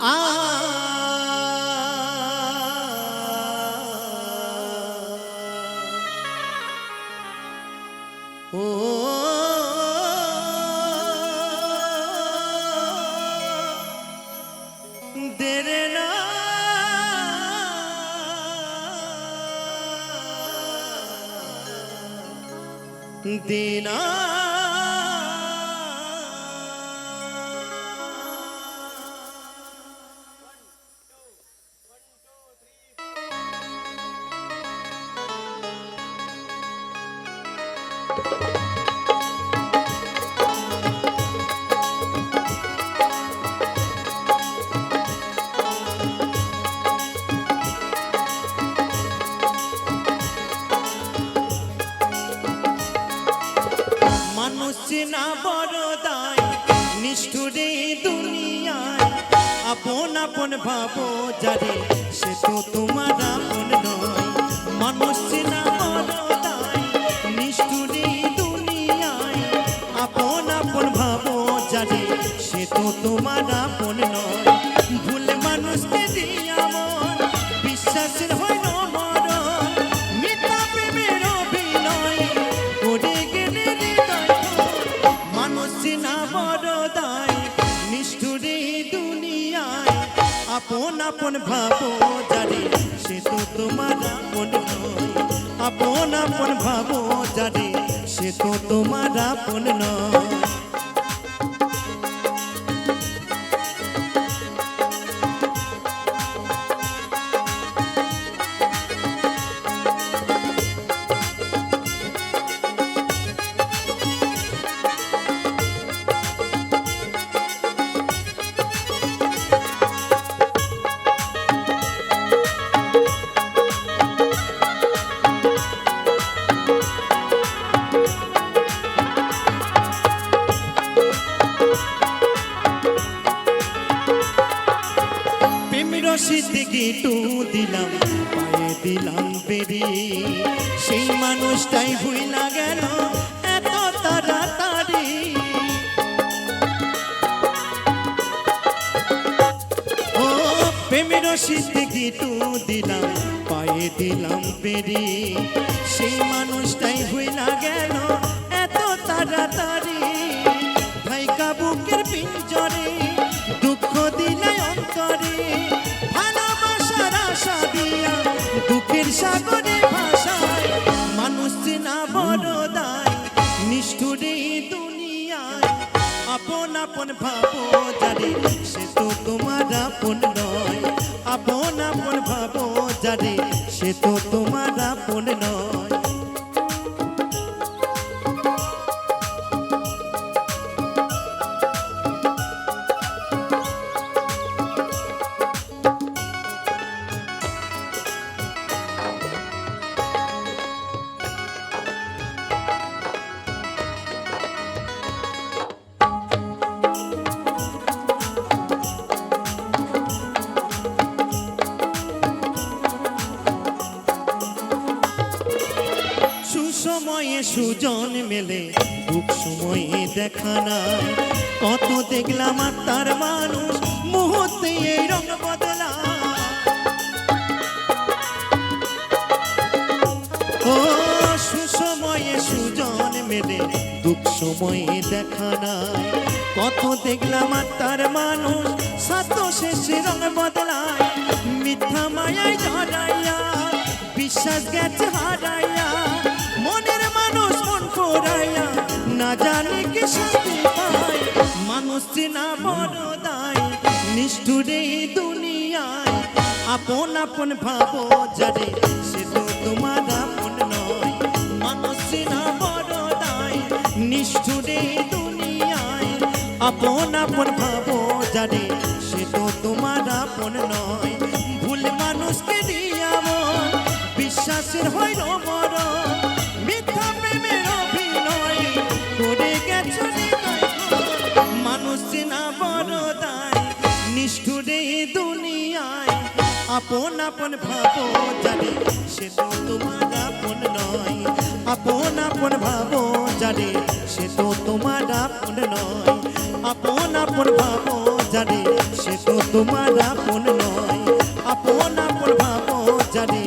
আ ও দেরে না দেনা চেনা বড় দায় নিষ্ঠুরে দুনিয়ায় আপন আপন ভাবো যারে সে তো তোমার আপন নয়। মানুষ চেনা বড় দায় নিষ্ঠুরে দুনিয়ায় আপন আপন ভাবো যারে সে তো তোমার আপন নয়। ভুল মানুষকে দিয়া মন বিশ্বাসের হয় না মরণ মিথ্যা প্রেমের অভিনয় করে গেলে চেনা বড় দায় নিষ্ঠুরে দুনিয়ায় আপন আপন ভাবো যারে সে তো তোমার আপন নয়। আপন আপন ভাবো যারে সে তো তোমার আপন নয়। রশিতে গিটু দিলাম পায়ে দিলাম বেরি সেই মানুষটাই ভুইলা গেল এত তাড়াতাড়ি। ও প্রেমের রশিতে গিটু দিলাম পায়ে দিলাম বেরি সেই মানুষটাই ভুইলা গেল এত তাড়াতাড়ি। ভাই কাবুকের পিঞ্জরে দুঃখ দিলে অন্তরে দুঃখের সাগরে ভাষায় মানুষ চেনা বড় দায় নিষ্ঠুরে দুনিয়ায় আপন আপন ভাবো যারে সে তো তোমার আপন নয়। আপন আপন ভাবো যারে সে তো তোমার আপন নয়। সময়ে সুজন মেলে দুঃখ সময়ে দেখা নাই কত দেখলাম আর তার মানুষ মুহূর্তে এই রং বদলা। ও সুসময়ে সুজন মেলে দুঃখ সময়ে দেখা নাই কত দেখলাম আর তার মানুষ সাত শেষে রং বদলায়। মিথ্যা মায়ায় জড়াইয়া বিশ্বাস গেছে হারাইয়া মনের মানুষ মন ফোরাইয়া না জানি কি শান্তি পায়। মানুষ চেনা বড় দায় নিষ্ঠুরে দুনিয়ায় আপন আপন ভাবো যারে সে তো তোমার আপন নয়। মানুষ চেনা বড় দায় নিষ্ঠুরে দুনিয়ায় আপন আপন ভাবো যারে সে তো তোমার আপন নয়। ভুল মানুষকে দিয়া মন বিশ্বাসের হয় না মরণ মিথ্যা প্রেমের অভিনয় করে গেছো মানুষ চেনা বড় দায় নিষ্ঠুরে দুনিয়ায় আপন আপন ভাবো যারে সে তো তোমার আপন নয়। আপন আপন ভাবো যারে সে তো তোমার আপন নয়। আপন আপন ভাবো যারে সে সে তো তোমার আপন নয়। আপন আপন ভাবো জানি